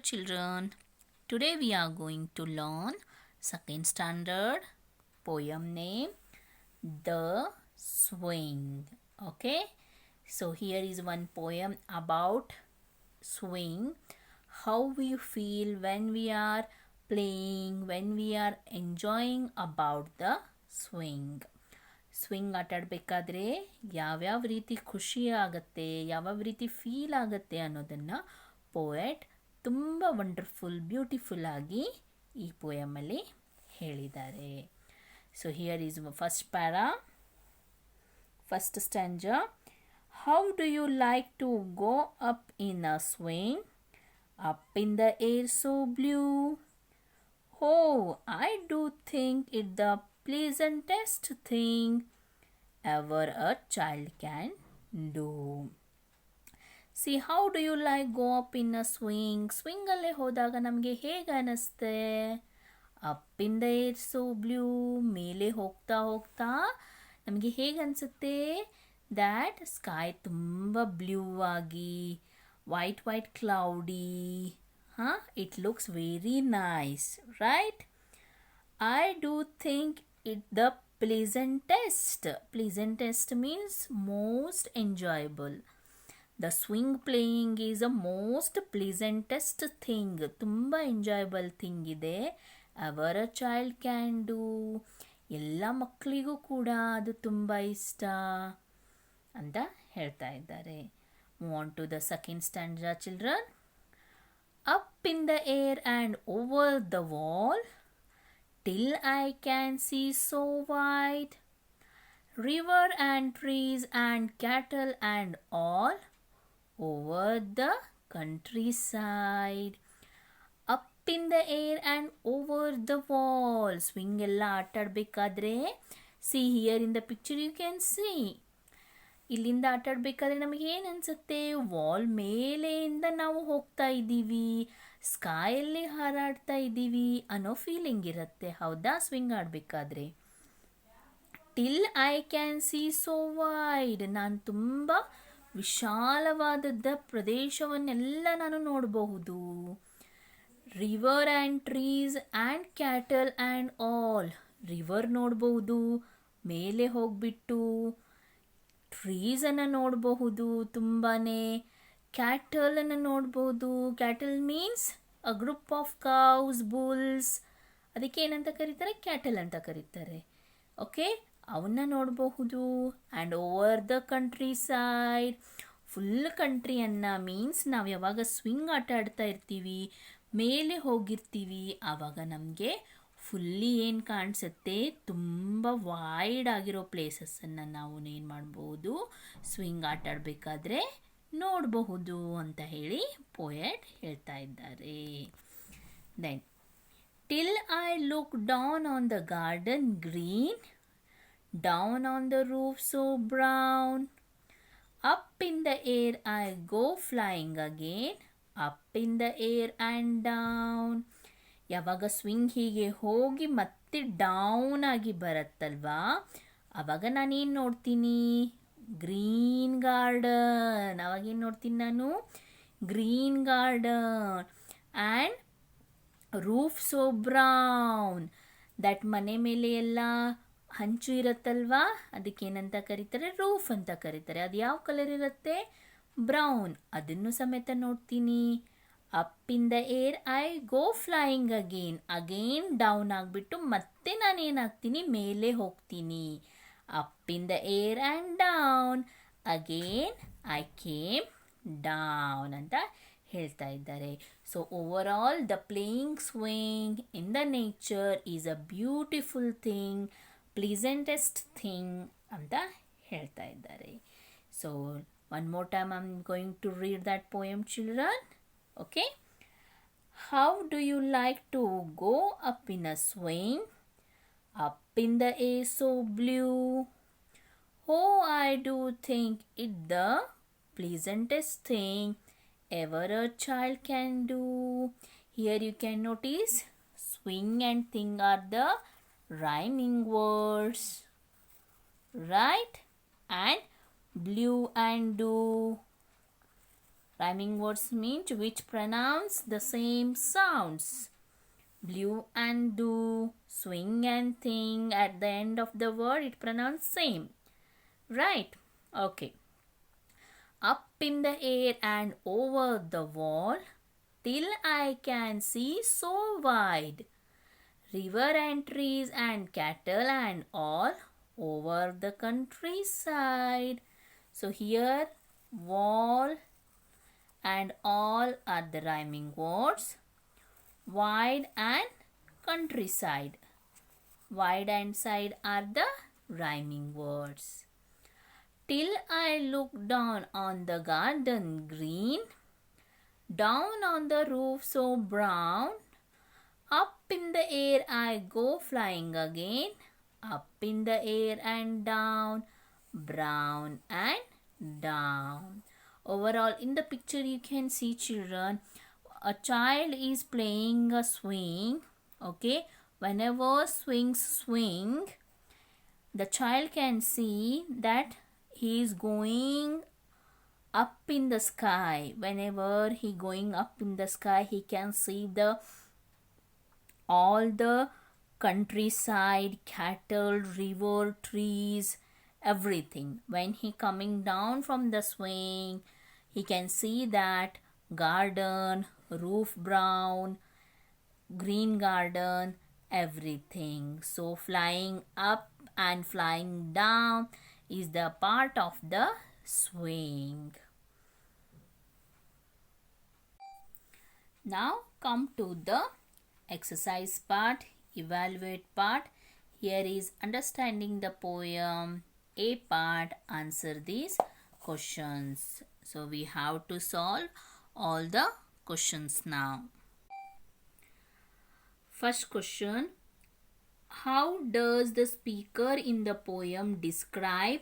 children. Today we are going to learn second standard poem name The Swing. Okay, so here is one poem about swing. How we feel when we are playing, when we are enjoying about the swing. Swing ಆಟ ಆಡಬೇಕಾದ್ರೆ ಯಾವ್ಯಾವ ರೀತಿ ಖುಷಿ ಆಗುತ್ತೆ, ಯಾವ್ಯಾವ ರೀತಿ feel ಆಗುತ್ತೆ ಅನ್ನೋದನ್ನು poet ತುಂಬ ವಂಡರ್ಫುಲ್ ಬ್ಯೂಟಿಫುಲ್ ಆಗಿ ಈ ಪೋಯಮಲ್ಲಿ ಹೇಳಿದ್ದಾರೆ. So here is first para, first stanza. How do you like to go up in a swing, up in the air so blue? Oh, I do think it the pleasantest thing ever a child can do. See, how do you like go up in a swing? Swing ಅಲ್ಲೇ ಹೋದಾಗ ನಮಗೆ ಹೇಗೆ ಅನ್ನಿಸ್ತೆ? Up in the air so blue, ಮೇಲೆ ಹೋಗ್ತಾ ಹೋಗ್ತಾ ನಮಗೆ ಹೇಗೆ ಅನಿಸುತ್ತೆ? ದ್ಯಾಟ್ ಸ್ಕೈ ತುಂಬ ಬ್ಲೂ ಆಗಿ, white cloudy. It looks very nice, right? I do think it the pleasantest. Pleasantest means most enjoyable. The swing playing is the most pleasantest thing. ತುಂಬ enjoyable thing ಇದೆ. Ever a child can do. ಎಲ್ಲ ಮಕ್ಕಳಿಗೂ ಕೂಡ ಅದು ತುಂಬ ಇಷ್ಟ ಅಂತ ಹೇಳ್ತಾ ಇದ್ದಾರೆ. Move on to the second stanza, children. Up in the air and over the wall, till I can see so wide, river and trees and cattle and all, over the countryside. Up in the air and over the wall. Swing ಎಲ್ಲ ಆಟ ಆಡಬೇಕಾದ್ರೆ, see here in the picture you can see. ಇಲ್ಲಿಂದ ಆಟ ಆಡಬೇಕಾದ್ರೆ ನಮಗೆ ಏನು ಅನಿಸುತ್ತೆ? Wall ಮೇಲೆಯಿಂದ ನಾವು ಹೋಗ್ತಾ ಇದ್ದೀವಿ, ಸ್ಕೈಯಲ್ಲಿ ಹಾರಾಡ್ತಾ ಇದ್ದೀವಿ ಅನ್ನೋ ಫೀಲಿಂಗ್ ಇರುತ್ತೆ, ಹೌದಾ? ಸ್ವಿಂಗ್ ಆಡಬೇಕಾದ್ರೆ. Till I can see so wide, ನಾನು ತುಂಬ ವಿಶಾಲವಾದದ್ದ ಪ್ರದೇಶವನ್ನೆಲ್ಲ ನಾನು ನೋಡಬಹುದು. River and trees and cattle and all, river ನೋಡಬಹುದು ಮೇಲೆ ಹೋಗ್ಬಿಟ್ಟು, ಟ್ರೀಸನ್ನು ನೋಡಬಹುದು ತುಂಬಾ, ಕ್ಯಾಟಲನ್ನು ನೋಡ್ಬೋದು. Cattle means a group of cows, bulls, ಅದಕ್ಕೆ ಏನಂತ ಕರೀತಾರೆ? ಕ್ಯಾಟಲ್ ಅಂತ ಕರೀತಾರೆ. ಓಕೆ, ಅವನ್ನ ನೋಡಬಹುದು. And over the countryside, full ಕಂಟ್ರಿಯನ್ನು ಮೀನ್ಸ್ ನಾವು ಯಾವಾಗ ಸ್ವಿಂಗ್ ಆಟ ಆಡ್ತಾ ಇರ್ತೀವಿ, ಮೇಲೆ ಹೋಗಿರ್ತೀವಿ, ಆವಾಗ ನಮಗೆ ಫುಲ್ಲಿ ಏನು ಕಾಣಿಸುತ್ತೆ? ತುಂಬ ವೈಡ್ ಆಗಿರೋ ಪ್ಲೇಸಸ್ಸನ್ನು ನಾವು ಏನು ಮಾಡ್ಬೋದು? ಸ್ವಿಂಗ್ ಆಟ ಆಡಬೇಕಾದ್ರೆ ನೋಡಬಹುದು ಅಂತ ಹೇಳಿ ಪೋಯೆಟ್ ಹೇಳ್ತಾ ಇದ್ದಾರೆ. Then till I look down on the garden green, down on the roof so brown, up in the air I go flying again, up in the air and down. ಯಾವಾಗ swing ಹೀಗೆ ಹೋಗಿ ಮತ್ತೆ down ಆಗಿ ಬರುತ್ತಲ್ವಾ, ಆವಾಗ ನಾನೇನು ನೋಡ್ತೀನಿ? Green garden. ಅವಾಗೇನು ನೋಡ್ತೀನಿ ನಾನು? Green garden. And roof so brown, that ಮನೆ ಮೇಲೆ ಎಲ್ಲ ಹಂಚು ಇರುತ್ತಲ್ವಾ, ಅದಕ್ಕೇನಂತ ಕರೀತಾರೆ? ರೂಫ್ ಅಂತ ಕರೀತಾರೆ. ಅದು ಯಾವ ಕಲರ್ ಇರುತ್ತೆ? ಬ್ರೌನ್. ಅದನ್ನು ಸಮೇತ ನೋಡ್ತೀನಿ. Up in the air I go flying again down ಆಗಿಬಿಟ್ಟು ಮತ್ತೆ ನಾನೇನಾಗ್ತೀನಿ? ಮೇಲೆ ಹೋಗ್ತೀನಿ. Up in the air and down again I came down ಅಂತ ಹೇಳ್ತಾ ಇದ್ದಾರೆ. So over all the playing swing in the nature is a beautiful thing, pleasantest thing ಅಂತ ಹೇಳ್ತಾ ಇದ್ದಾರೆ. So one more time I am going to read that poem, children. Okay, how do you like to go up in a swing, up in the air so blue? Oh, I do think it the pleasantest thing ever a child can do. Here you can notice swing and thing are the rhyming words, right? And blue and do, Rhyming words mean which pronounce the same sounds. Blue and do, swing and thing. At the end of the word, it pronounces same. Right? Okay. Up in the air and over the wall, till I can see so wide. River and trees and cattle and all over the countryside. So here, wall and all are the rhyming words. Wide and countryside. Wide and side are the rhyming words. Till I look down on the garden green, down on the roof so brown, up in the air I go flying again, up in the air and down, brown and down. Overall, in the picture you can see children, a child is playing a swing. Okay, whenever swing, the child can see that he is going up in the sky. Whenever he going up in the sky, he can see all the countryside, cattle, river, trees, everything. When he coming down from the swing, he can see that garden, roof brown, green garden, everything. So flying up and flying down is the part of the swing. Now come to the exercise part, evaluate part. Here is understanding the poem. A part, answer these questions. So we have to solve all the questions now. First question, how does the speaker in the poem describe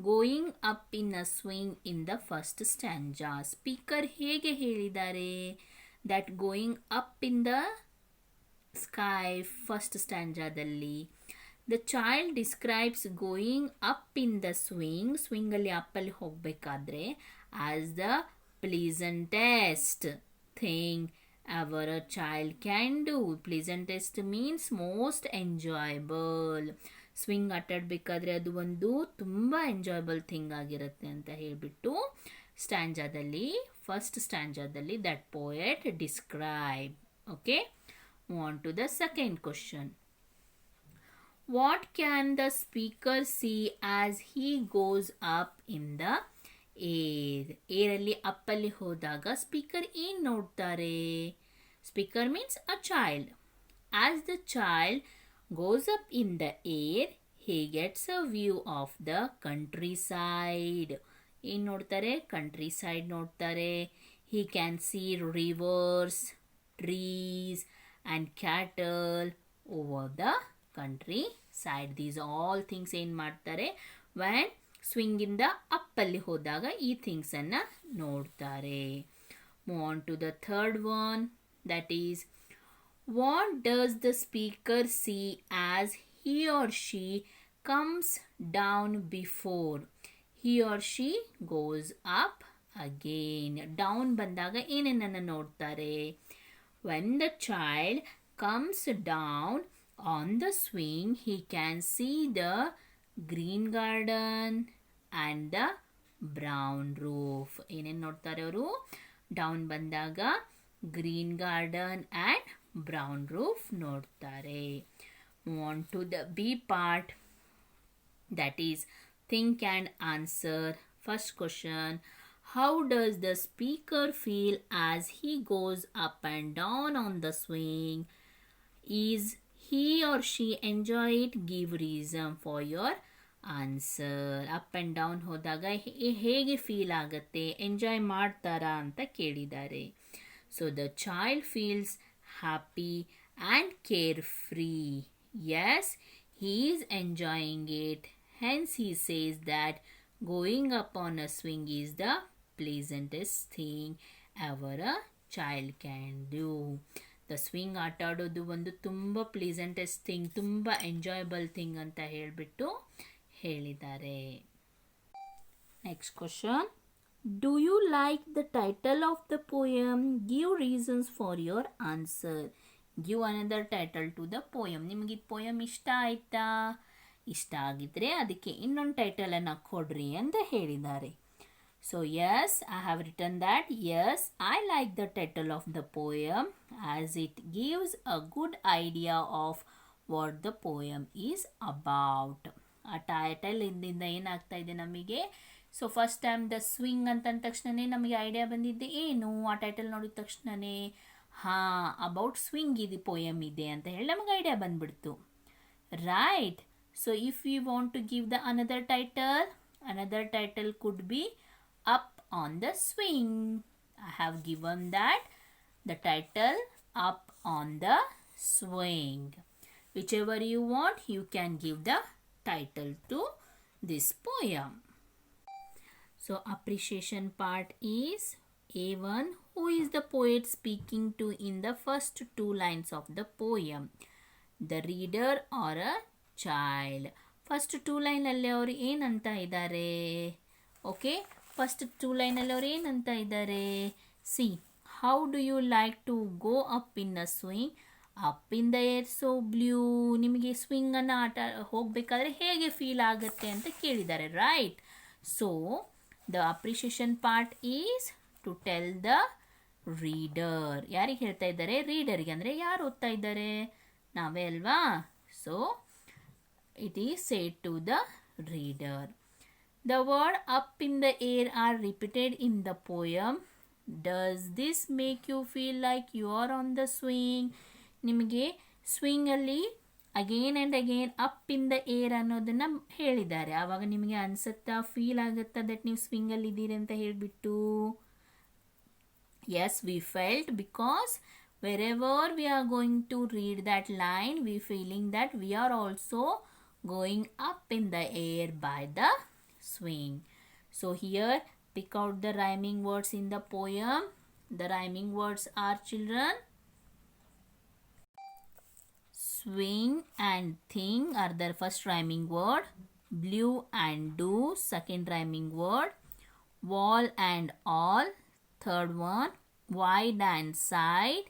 going up in a swing in the first stanza? Speaker ಹೇಗೆ ಹೇಳಿದ್ದಾರೆ that going up in the sky first stanza dalli? The child describes going up in the swing ಅಲ್ಲಿ up ಅಲ್ಲಿ ಹೋಗ್ಬೇಕಾದ್ರೆ as the pleasantest thing ever a child can do. Pleasantest means most enjoyable. Swing ಆಟಾಡಬೇಕಾದ್ರೆ ಅದು ಒಂದು ತುಂಬ enjoyable thing ಆಗಿರುತ್ತೆ ಅಂತ ಹೇಳಿಬಿಟ್ಟು ಸ್ಟ್ಯಾಂಜಾದಲ್ಲಿ ಫಸ್ಟ್ ಸ್ಟ್ಯಾಂಜಾದಲ್ಲಿ that poet describe. Okay, move on to the second question. What can the speaker see as he goes up in the ಏರಲ್ಲಿ ಅಪ್ಪಲ್ಲಿ ಹೋದಾಗ ಸ್ಪೀಕರ್ ಏನು ನೋಡ್ತಾರೆ? Speaker means a child. As the child goes up in the air, he gets a view of the countryside. ಏನು ನೋಡ್ತಾರೆ? Country side ನೋಡ್ತಾರೆ. He can see rivers, trees and cattle over the countryside. These all things ಏನು ಮಾಡ್ತಾರೆ? when swing ಇಂದ up ಅಲ್ಲಿ ಹೋದಾಗ ಈ things ಅನ್ನ ನೋಡ್ತಾರೆ. Move on to the third one, that is, what does the speaker see as he or she comes down before he or she goes up again? Down ಬಂದಾಗ ಏನೇನನ್ನ ನೋಡ್ತಾರೆ? When the child comes down on the swing, he can see the green garden and the brown roof. ಏನೇನು ನೋಡ್ತಾರೆ ಅವರು? Down ಬಂದಾಗ green garden and brown roof ನೋಡ್ತಾರೆ. Move on to the B part, that is, think and answer. First question, how does the speaker feel as he goes up and down on the swing? Is he or she enjoy it? Give reason for your answer. Up and down ಹೋದಾಗ ಹೇಗೆ feel ಆಗುತ್ತೆ, enjoy ಮಾಡ್ತಾರಾ ಅಂತ ಕೇಳಿದ್ದಾರೆ. So the child feels happy and carefree. Yes, he is enjoying it. Hence he says that going up on a swing is the pleasantest thing ever a child can do. The swing ಆಟ ಆಡೋದು ಒಂದು ತುಂಬ ಪ್ಲೀಸೆಂಟೆಸ್ಟ್ thing, ತುಂಬ enjoyable thing ಅಂತ ಹೇಳಿಬಿಟ್ಟು ಹೇಳಿದ್ದಾರೆ. Next question, Do you like the title of the poem? Give reasons for your answer. Give another title to the poem. ನಿಮಗೆ ಇದು poem ಇಷ್ಟ ಆಯ್ತಾ? ಇಷ್ಟ ಆಗಿದ್ರೆ ಅದಕ್ಕೆ ಇನ್ನೊಂದು ಟೈಟಲ್ ಅನ್ನು ಕೊಡ್ರಿ ಅಂತ ಹೇಳಿದ್ದಾರೆ. So yes, I have written that. Yes, I like the title of the poem as it gives a good idea of what the poem is about. ಆ ಟೈಟಲ್ ಇಂದ ಏನಾಗ್ತಾ ಇದೆ ನಮಗೆ? So first time the swing ಅಂತಂದ ತಕ್ಷಣನೇ ನಮಗೆ idea ಬಂದಿದ್ದೆ ಏನು? ಆ ಟೈಟಲ್ ನೋಡಿದ ತಕ್ಷಣನೇ ಅಬೌಟ್ ಸ್ವಿಂಗ್ ಇದು ಪೋಯಮ್ ಇದೆ ಅಂತ ಹೇಳಿ ನಮಗೆ ಐಡಿಯಾ ಬಂದ್ಬಿಡ್ತು. Right. So if you want to give the another title could be Up on the Swing. I have given that the title Up on the Swing. Whichever you want, you can give the title to this poem. So appreciation part is A1. Who is the poet speaking to in the first two lines of the poem? The reader or a child? First two line ಅಲ್ಲಿ ಅವರು ಏನಂತ ಇದ್ದಾರೆ? Okay. First two ಲೈನಲ್ಲಿ ಅವ್ರು ಏನಂತ ಇದ್ದಾರೆ? See, how do you like to go up in a swing? Up in the air so blue. ನಿಮಗೆ ಸ್ವಿಂಗನ್ನು ಹೋಗಬೇಕಾದ್ರೆ ಹೇಗೆ ಫೀಲ್ ಆಗುತ್ತೆ ಅಂತ ಕೇಳಿದ್ದಾರೆ. Right. So the appreciation part is to tell the reader. ಯಾರಿಗೆ ಹೇಳ್ತಾ ಇದ್ದಾರೆ? ರೀಡರಿಗೆ. ಅಂದರೆ ಯಾರು ಓದ್ತಾ ಇದ್ದಾರೆ? ನಾವೇ ಅಲ್ವಾ? So it is said to the reader. The word up in the air are repeated in the poem. Does this make you feel like you are on the swing? ನಿಮಗೆ ಸ್ವಿಂಗಲ್ಲಿ again and again up in the air ಅನ್ನೋದನ್ನು ಹೇಳಿದ್ದಾರೆ. ಆವಾಗ ನಿಮಗೆ ಅನಿಸುತ್ತಾ, feel ಆಗುತ್ತಾ that ನೀವು ಸ್ವಿಂಗಲ್ಲಿ ಇದ್ದೀರಿ ಅಂತ ಹೇಳಿಬಿಟ್ಟು? Yes, we felt, because wherever we are going to read that line, we feeling that we are also going up in the air by the swing. So here pick out the rhyming words in the poem. The rhyming words are, children, swing and thing are the first rhyming word. Blue and do, second rhyming word. Wall and all, third one. Wide and side.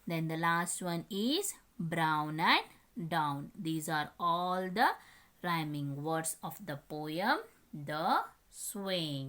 Then the last one is brown and down. These are all the rhyming words of the poem The Swing.